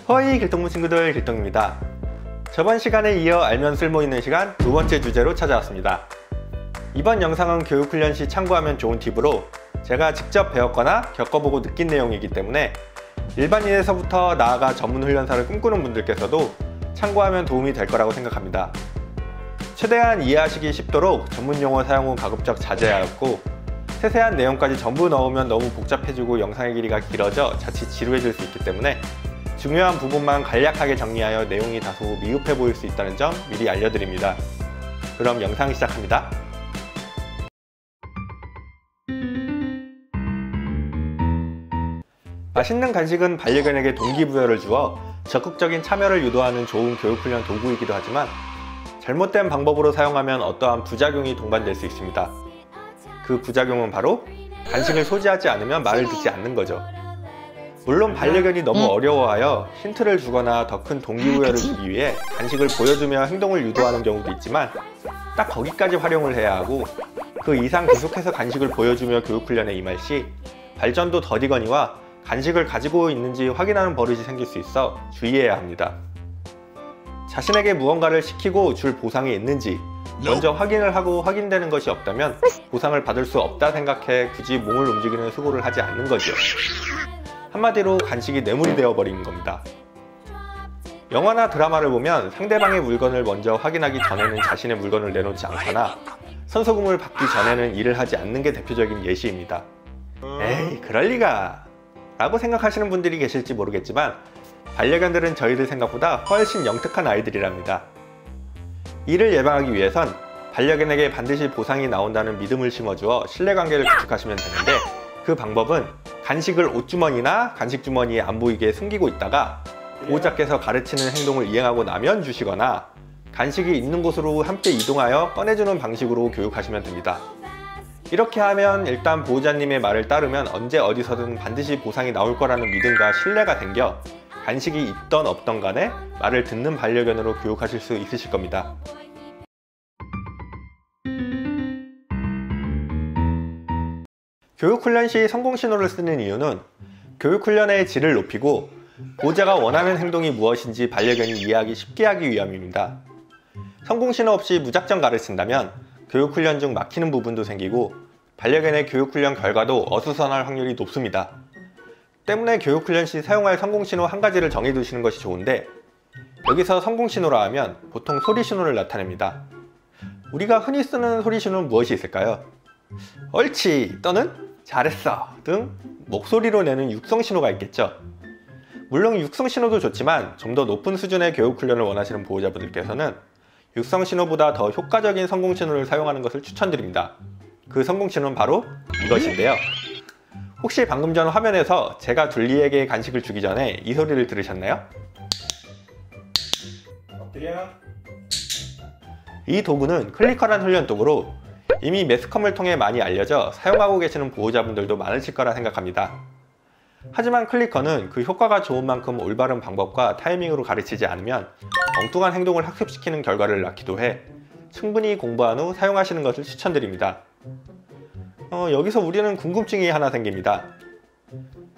허이 길동무 친구들, 길동입니다. 저번 시간에 이어 알면 쓸모있는 시간 두 번째 주제로 찾아왔습니다. 이번 영상은 교육훈련 시 참고하면 좋은 팁으로 제가 직접 배웠거나 겪어보고 느낀 내용이기 때문에 일반인에서부터 나아가 전문훈련사를 꿈꾸는 분들께서도 참고하면 도움이 될 거라고 생각합니다. 최대한 이해하시기 쉽도록 전문용어 사용 후 가급적 자제하였고, 세세한 내용까지 전부 넣으면 너무 복잡해지고 영상의 길이가 길어져 자칫 지루해질 수 있기 때문에 중요한 부분만 간략하게 정리하여 내용이 다소 미흡해 보일 수 있다는 점 미리 알려드립니다. 그럼 영상 시작합니다. 맛있는 간식은 반려견에게 동기부여를 주어 적극적인 참여를 유도하는 좋은 교육훈련 도구이기도 하지만 잘못된 방법으로 사용하면 어떠한 부작용이 동반될 수 있습니다. 그 부작용은 바로 간식을 소지하지 않으면 말을 듣지 않는 거죠. 물론 반려견이 너무 어려워하여 힌트를 주거나 더 큰 동기부여를 주기 위해 간식을 보여주며 행동을 유도하는 경우도 있지만 딱 거기까지 활용을 해야 하고, 그 이상 계속해서 간식을 보여주며 교육훈련에 임할 시 발전도 더디거니와 간식을 가지고 있는지 확인하는 버릇이 생길 수 있어 주의해야 합니다. 자신에게 무언가를 시키고 줄 보상이 있는지 먼저 확인을 하고 확인되는 것이 없다면 보상을 받을 수 없다 생각해 굳이 몸을 움직이는 수고를 하지 않는 거죠. 한마디로 간식이 뇌물이 되어버리는 겁니다. 영화나 드라마를 보면 상대방의 물건을 먼저 확인하기 전에는 자신의 물건을 내놓지 않거나 선소금을 받기 전에는 일을 하지 않는 게 대표적인 예시입니다. 에이, 그럴리가 라고 생각하시는 분들이 계실지 모르겠지만 반려견들은 저희들 생각보다 훨씬 영특한 아이들이랍니다. 이를 예방하기 위해선 반려견에게 반드시 보상이 나온다는 믿음을 심어주어 신뢰관계를 구축하시면 되는데, 그 방법은 간식을 옷주머니나 간식주머니에 안 보이게 숨기고 있다가 보호자께서 가르치는 행동을 이행하고 나면 주시거나 간식이 있는 곳으로 함께 이동하여 꺼내주는 방식으로 교육하시면 됩니다. 이렇게 하면 일단 보호자님의 말을 따르면 언제 어디서든 반드시 보상이 나올 거라는 믿음과 신뢰가 생겨 간식이 있던 없던 간에 말을 듣는 반려견으로 교육하실 수 있으실 겁니다. 교육훈련 시 성공신호를 쓰는 이유는 교육훈련의 질을 높이고 보호자가 원하는 행동이 무엇인지 반려견이 이해하기 쉽게 하기 위함입니다. 성공신호 없이 무작정 가르친다면 교육훈련 중 막히는 부분도 생기고 반려견의 교육훈련 결과도 어수선할 확률이 높습니다. 때문에 교육훈련 시 사용할 성공신호 한 가지를 정해두시는 것이 좋은데, 여기서 성공신호라 하면 보통 소리신호를 나타냅니다. 우리가 흔히 쓰는 소리신호는 무엇이 있을까요? 옳지 또는 잘했어 등 목소리로 내는 육성신호가 있겠죠. 물론 육성신호도 좋지만 좀 더 높은 수준의 교육훈련을 원하시는 보호자분들께서는 육성신호보다 더 효과적인 성공신호를 사용하는 것을 추천드립니다. 그 성공신호는 바로 이것인데요. 혹시 방금 전 화면에서 제가 둘리에게 간식을 주기 전에 이 소리를 들으셨나요? 엎드려. 이 도구는 클리커란 훈련 도구로 이미 매스컴을 통해 많이 알려져 사용하고 계시는 보호자분들도 많으실 거라 생각합니다. 하지만 클리커는 그 효과가 좋은 만큼 올바른 방법과 타이밍으로 가르치지 않으면 엉뚱한 행동을 학습시키는 결과를 낳기도 해 충분히 공부한 후 사용하시는 것을 추천드립니다. 여기서 우리는 궁금증이 하나 생깁니다.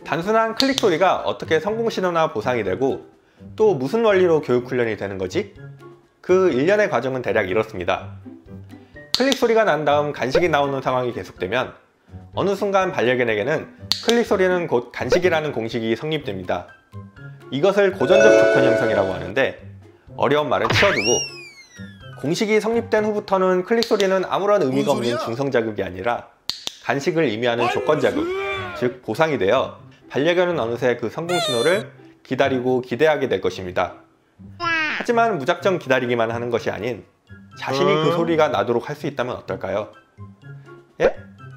단순한 클릭 소리가 어떻게 성공신호나 보상이 되고 또 무슨 원리로 교육훈련이 되는 거지? 그 일련의 과정은 대략 이렇습니다. 클릭 소리가 난 다음 간식이 나오는 상황이 계속되면 어느 순간 반려견에게는 클릭 소리는 곧 간식이라는 공식이 성립됩니다. 이것을 고전적 조건 형성이라고 하는데, 어려운 말은 치워두고 공식이 성립된 후부터는 클릭 소리는 아무런 의미가 없는 중성자극이 아니라 간식을 의미하는 조건자극, 즉 보상이 되어 반려견은 어느새 그 성공신호를 기다리고 기대하게 될 것입니다. 하지만 무작정 기다리기만 하는 것이 아닌 자신이 그 소리가 나도록 할 수 있다면 어떨까요? 예?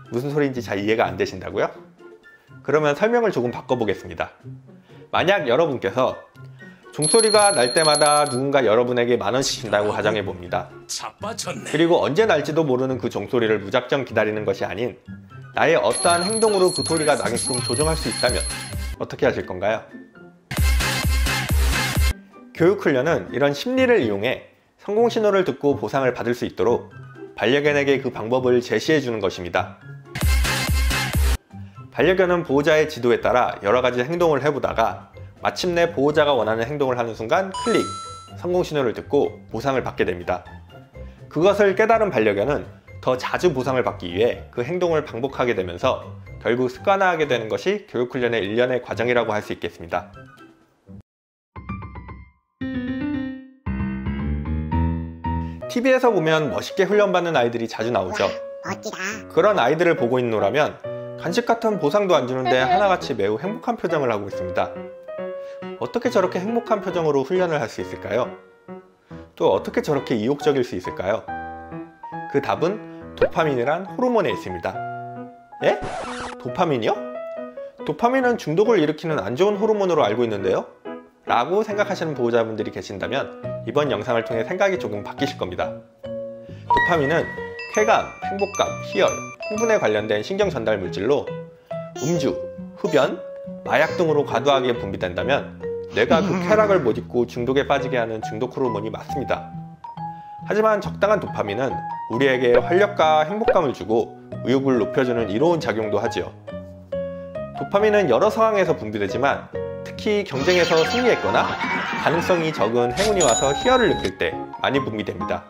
무슨 소리인지 잘 이해가 안 되신다고요? 그러면 설명을 조금 바꿔보겠습니다. 만약 여러분께서 종소리가 날 때마다 누군가 여러분에게 10,000원씩 준다고 가정해봅니다. 그리고 언제 날지도 모르는 그 종소리를 무작정 기다리는 것이 아닌 나의 어떠한 행동으로 그 소리가 나게끔 조정할 수 있다면 어떻게 하실 건가요? 교육훈련은 이런 심리를 이용해 성공신호를 듣고 보상을 받을 수 있도록 반려견에게 그 방법을 제시해 주는 것입니다. 반려견은 보호자의 지도에 따라 여러 가지 행동을 해보다가 마침내 보호자가 원하는 행동을 하는 순간 클릭! 성공 신호를 듣고 보상을 받게 됩니다. 그것을 깨달은 반려견은 더 자주 보상을 받기 위해 그 행동을 반복하게 되면서 결국 습관화하게 되는 것이 교육훈련의 일련의 과정이라고 할 수 있겠습니다. TV에서 보면 멋있게 훈련받는 아이들이 자주 나오죠. 멋지다. 그런 아이들을 보고 있노라면 간식 같은 보상도 안 주는데 하나같이 매우 행복한 표정을 하고 있습니다. 어떻게 저렇게 행복한 표정으로 훈련을 할 수 있을까요? 또 어떻게 저렇게 이욕적일 수 있을까요? 그 답은 도파민이란 호르몬에 있습니다. 예? 도파민이요? 도파민은 중독을 일으키는 안 좋은 호르몬으로 알고 있는데요? 라고 생각하시는 보호자분들이 계신다면 이번 영상을 통해 생각이 조금 바뀌실 겁니다. 도파민은 쾌감, 행복감, 희열, 흥분에 관련된 신경 전달 물질로 음주, 흡연, 마약 등으로 과도하게 분비된다면 뇌가 그 쾌락을 못 잊고 중독에 빠지게 하는 중독 호르몬이 맞습니다. 하지만 적당한 도파민은 우리에게 활력과 행복감을 주고 의욕을 높여주는 이로운 작용도 하지요. 도파민은 여러 상황에서 분비되지만 특히 경쟁에서 승리했거나 가능성이 적은 행운이 와서 희열을 느낄 때 많이 분비됩니다.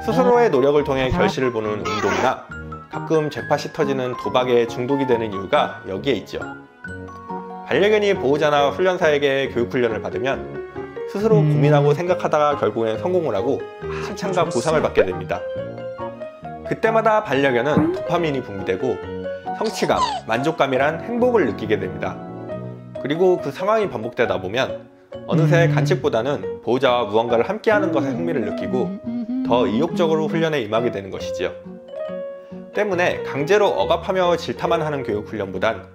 스스로의 노력을 통해 결실을 보는 운동이나 가끔 잭팟이 터지는 도박에 중독이 되는 이유가 여기에 있죠. 반려견이 보호자나 훈련사에게 교육훈련을 받으면 스스로 고민하고 생각하다가 결국엔 성공을 하고 칭찬과 보상을 받게 됩니다. 그때마다 반려견은 도파민이 분비되고 성취감, 만족감이란 행복을 느끼게 됩니다. 그리고 그 상황이 반복되다 보면 어느새 간식보다는 보호자와 무언가를 함께하는 것에 흥미를 느끼고 더 이욕적으로 훈련에 임하게 되는 것이지요. 때문에 강제로 억압하며 질타만 하는 교육훈련보단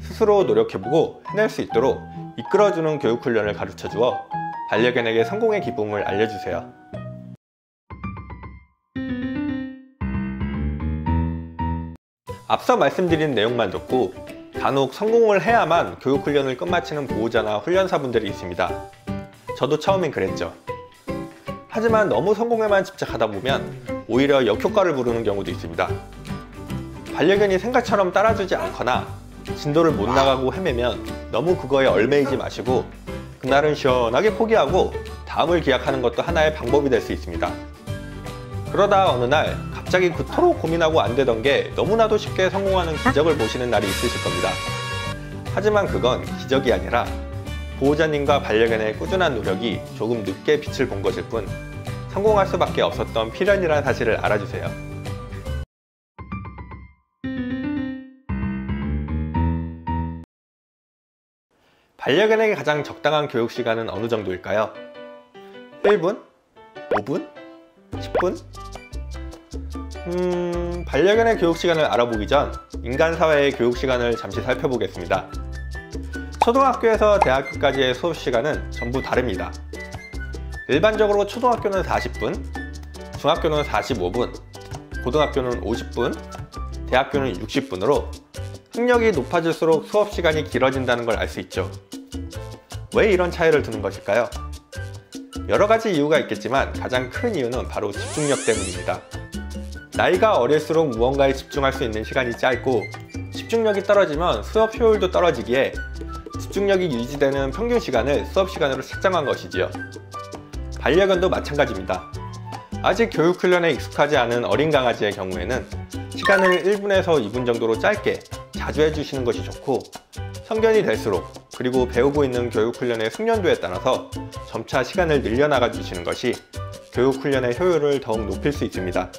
스스로 노력해보고 해낼 수 있도록 이끌어주는 교육훈련을 가르쳐주어 반려견에게 성공의 기쁨을 알려주세요. 앞서 말씀드린 내용만 듣고 간혹 성공을 해야만 교육훈련을 끝마치는 보호자나 훈련사분들이 있습니다. 저도 처음엔 그랬죠. 하지만 너무 성공에만 집착하다 보면 오히려 역효과를 부르는 경우도 있습니다. 반려견이 생각처럼 따라주지 않거나 진도를 못 나가고 헤매면 너무 그거에 얽매이지 마시고 그날은 시원하게 포기하고 다음을 기약하는 것도 하나의 방법이 될 수 있습니다. 그러다 어느 날 갑자기 그토록 고민하고 안 되던 게 너무나도 쉽게 성공하는 기적을 보시는 날이 있으실 겁니다. 하지만 그건 기적이 아니라 보호자님과 반려견의 꾸준한 노력이 조금 늦게 빛을 본 것일 뿐 성공할 수밖에 없었던 필연이라는 사실을 알아주세요. 반려견에게 가장 적당한 교육 시간은 어느 정도일까요? 1분? 5분? 10분? 반려견의 교육 시간을 알아보기 전 인간 사회의 교육 시간을 잠시 살펴보겠습니다. 초등학교에서 대학교까지의 수업 시간은 전부 다릅니다. 일반적으로 초등학교는 40분, 중학교는 45분, 고등학교는 50분, 대학교는 60분으로 학력이 높아질수록 수업 시간이 길어진다는 걸 알 수 있죠. 왜 이런 차이를 두는 것일까요? 여러 가지 이유가 있겠지만 가장 큰 이유는 바로 집중력 때문입니다. 나이가 어릴수록 무언가에 집중할 수 있는 시간이 짧고 집중력이 떨어지면 수업 효율도 떨어지기에 집중력이 유지되는 평균 시간을 수업 시간으로 책정한 것이지요. 반려견도 마찬가지입니다. 아직 교육훈련에 익숙하지 않은 어린 강아지의 경우에는 시간을 1분에서 2분 정도로 짧게 자주 해주시는 것이 좋고 성견이 될수록 그리고 배우고 있는 교육훈련의 숙련도에 따라서 점차 시간을 늘려나가 주시는 것이 교육훈련의 효율을 더욱 높일 수 있습니다.